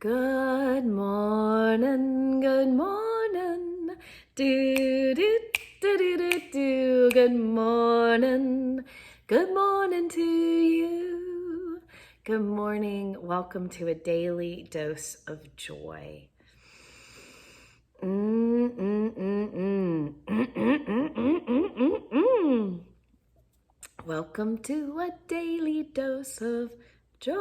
Good morning, good morning, do do do do do do. Good morning to you. Good morning. Welcome to a daily dose of joy. Welcome to a daily dose of joy.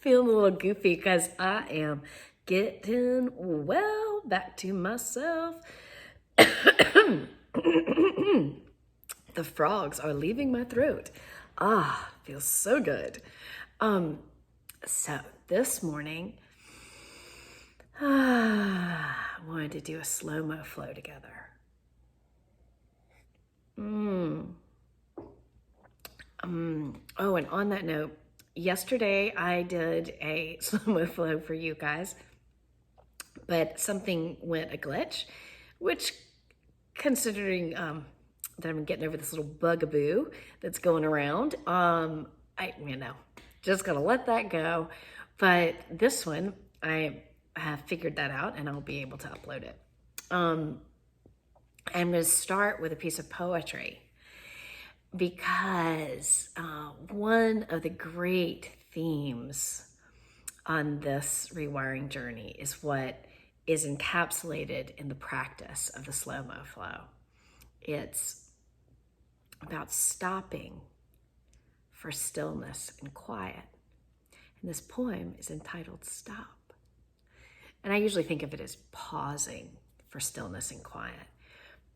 Feeling a little goofy because I am getting well back to myself. The frogs are leaving my throat. Feels so good. So this morning, I wanted to do a slow-mo flow together. Oh, and on that note, yesterday I did a slow-mo flow for you guys, but something went a glitch, which considering that I'm getting over this little bugaboo that's going around, just gonna let that go. But this one, I have figured that out and I'll be able to upload it. I'm gonna start with a piece of poetry because one of the great themes on this rewiring journey is what is encapsulated in the practice of the Slo-Mo flow. It's about stopping for stillness and quiet. And this poem is entitled Stop. And I usually think of it as pausing for stillness and quiet.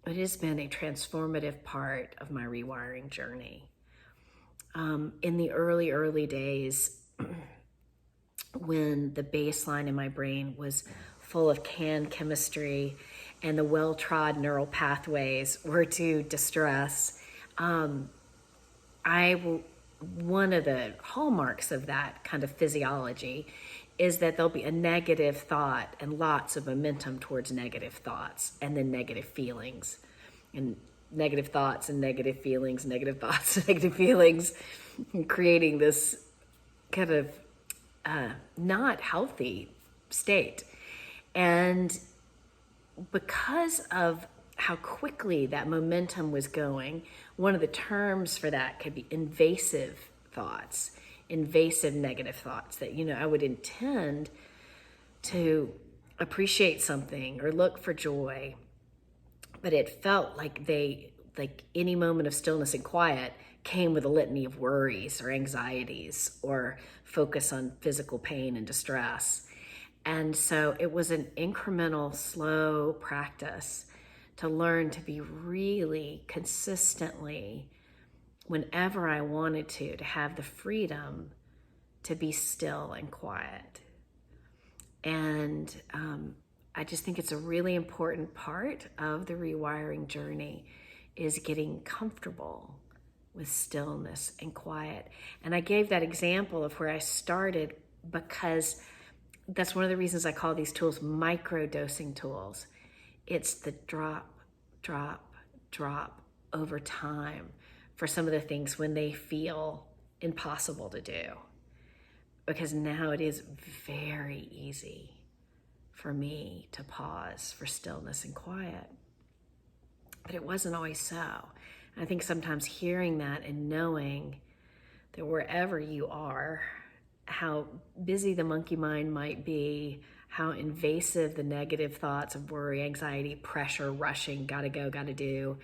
It has been a transformative part of my rewiring journey. In the early days, when the baseline in my brain was full of canned chemistry and the well-trod neural pathways were to distress, one of the hallmarks of that kind of physiology is that there'll be a negative thought and lots of momentum towards negative thoughts and then negative feelings. And negative thoughts and negative feelings, negative thoughts and negative feelings, and creating this kind of not healthy state. And because of how quickly that momentum was going, one of the terms for that could be invasive thoughts, invasive negative thoughts that, I would intend to appreciate something or look for joy, but it felt like any moment of stillness and quiet came with a litany of worries or anxieties or focus on physical pain and distress. And so it was an incremental, slow practice to learn to be really consistently, whenever I wanted to have the freedom to be still and quiet. And I just think it's a really important part of the rewiring journey is getting comfortable with stillness and quiet. And I gave that example of where I started because that's one of the reasons I call these tools micro-dosing tools. It's the drop, drop, drop over time for some of the things when they feel impossible to do. Because now it is very easy for me to pause for stillness and quiet. But it wasn't always so. I think sometimes hearing that and knowing that wherever you are, how busy the monkey mind might be, how invasive the negative thoughts of worry, anxiety, pressure, rushing, gotta go, gotta do.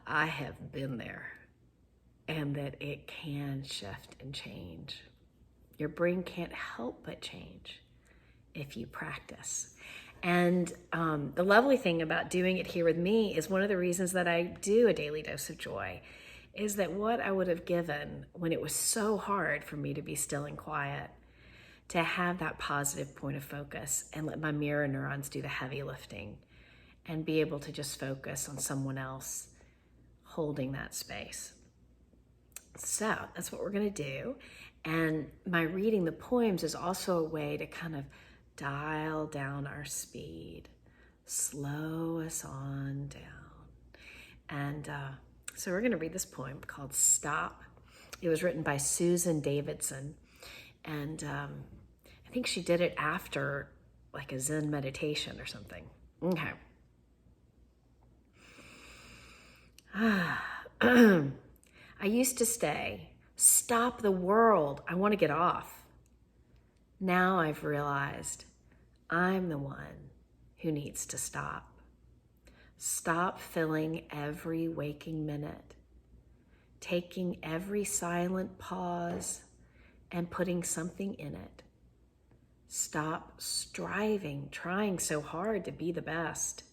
I have been there, and that it can shift and change. Your brain can't help but change if you practice. And the lovely thing about doing it here with me is one of the reasons that I do a daily dose of joy is that what I would have given when it was so hard for me to be still and quiet, to have that positive point of focus and let my mirror neurons do the heavy lifting and be able to just focus on someone else holding that space. So that's what we're going to do. And my reading the poems is also a way to kind of dial down our speed, slow us on down. And So we're going to read this poem called Stop. It was written by Susan Davidson. And I think she did it after like a Zen meditation or something. Okay. I used to say, stop the world, I want to get off. Now I've realized I'm the one who needs to stop. Stop filling every waking minute, taking every silent pause and putting something in it. Stop striving, trying so hard to be the best,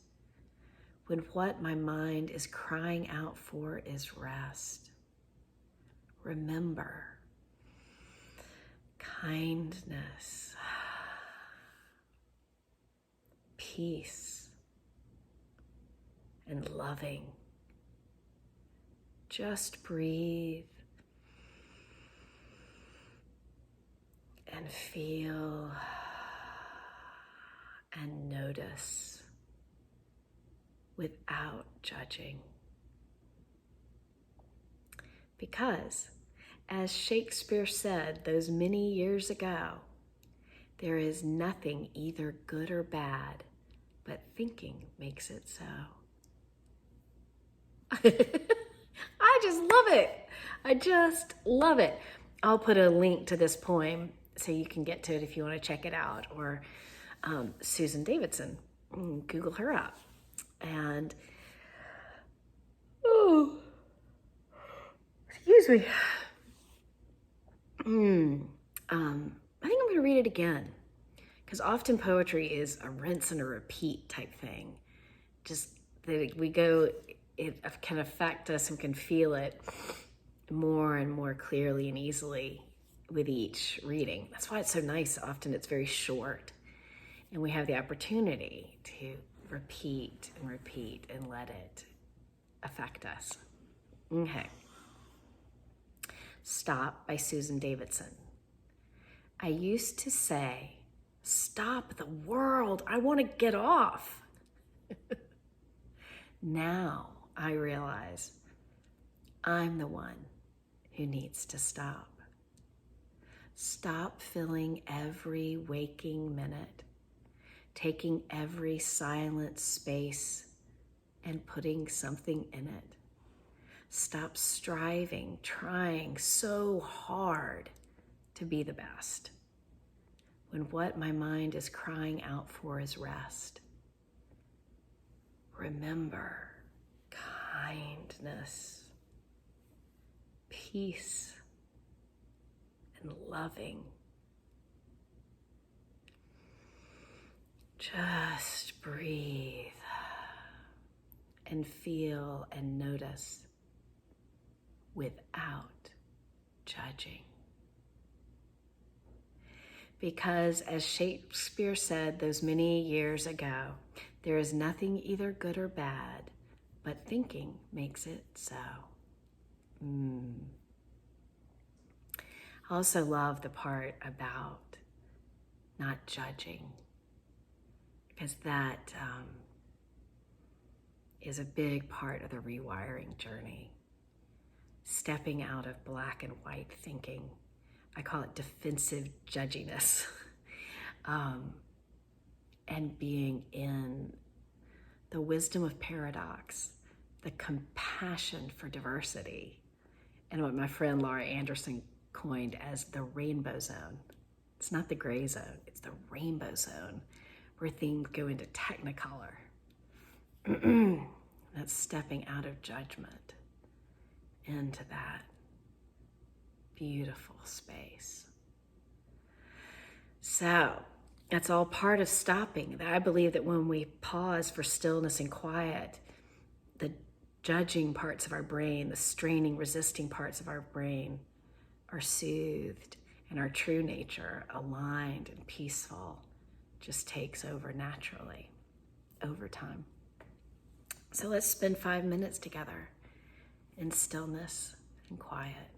when what my mind is crying out for is rest. Remember, kindness, peace, and loving. Just breathe and feel and notice without judging. Because, as Shakespeare said those many years ago, there is nothing either good or bad, but thinking makes it so. I just love it. I just love it. I'll put a link to this poem so you can get to it if you want to check it out. Or Susan Davidson, Google her up. And, oh, excuse me. I think I'm going to read it again, because often poetry is a rinse and a repeat type thing. Just that we go, it can affect us and can feel it more and more clearly and easily with each reading. That's why it's so nice. Often it's very short, and we have the opportunity to repeat and let it affect us. Okay. Stop by Susan Davidson. I used to say, stop the world, I want to get off. Now I realize I'm the one who needs to stop. Stop filling every waking minute, taking every silent space and putting something in it. Stop striving, trying so hard to be the best, when what my mind is crying out for is rest. Remember, kindness, peace, and loving. Just breathe and feel and notice without judging. Because, as Shakespeare said those many years ago, there is nothing either good or bad, but thinking makes it so. I also love the part about not judging, because that is a big part of the rewiring journey. Stepping out of black and white thinking. I call it defensive judginess. And being in the wisdom of paradox, the compassion for diversity, and what my friend Laura Anderson coined as the rainbow zone. It's not the gray zone, it's the rainbow zone, where things go into technicolor. That's stepping out of judgment into that beautiful space. So that's all part of stopping. I believe that when we pause for stillness and quiet, the judging parts of our brain, the straining, resisting parts of our brain are soothed, and our true nature, aligned and peaceful, just takes over naturally over time. So let's spend 5 minutes together in stillness and quiet.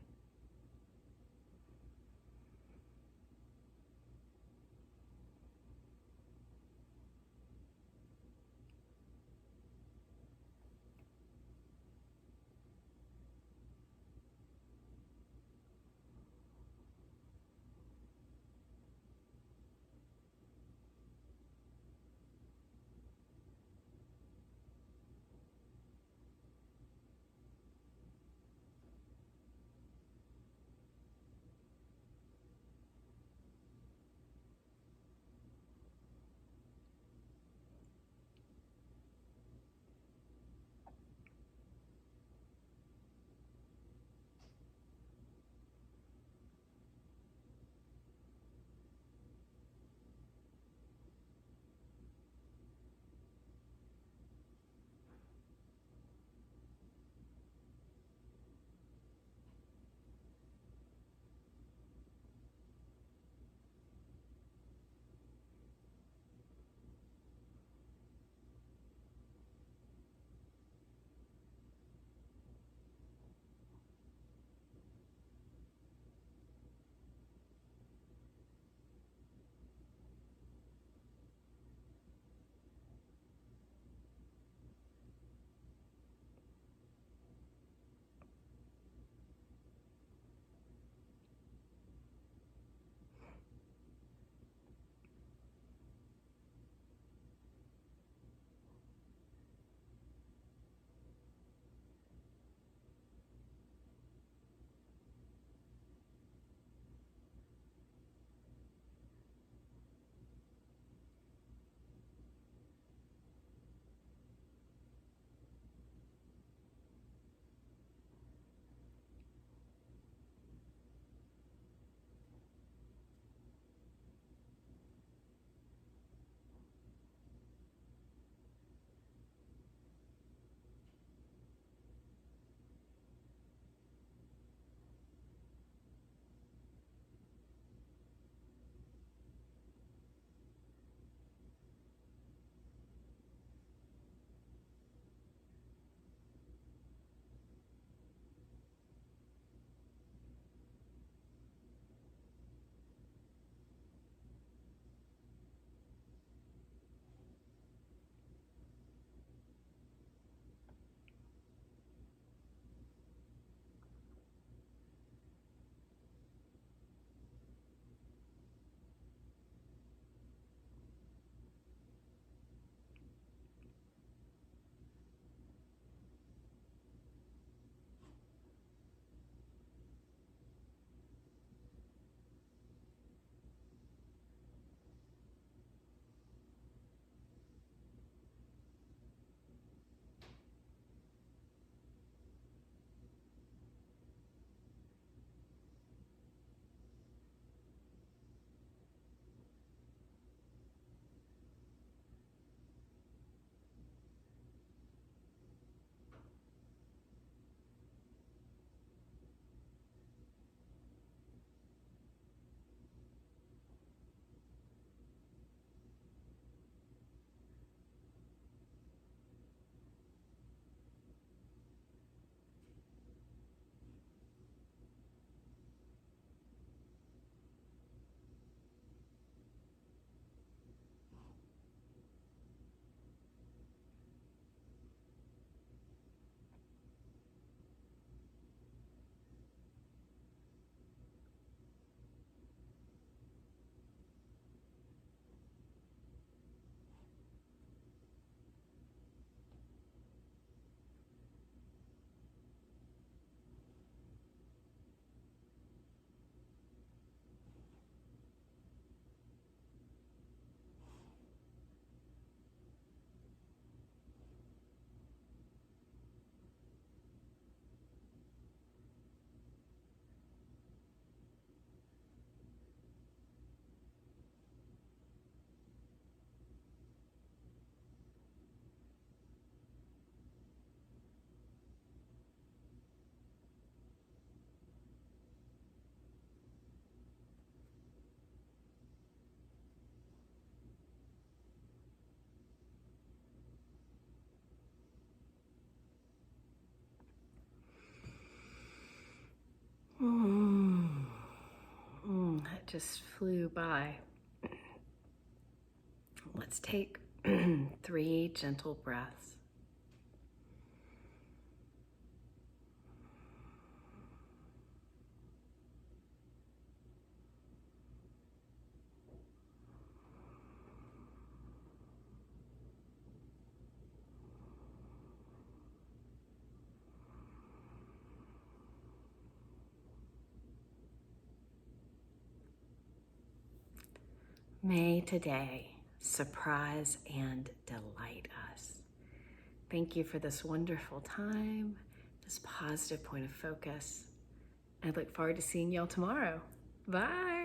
just flew by. Let's take 3 gentle breaths. May today surprise and delight us. Thank you for this wonderful time, this positive point of focus. I look forward to seeing y'all tomorrow. Bye.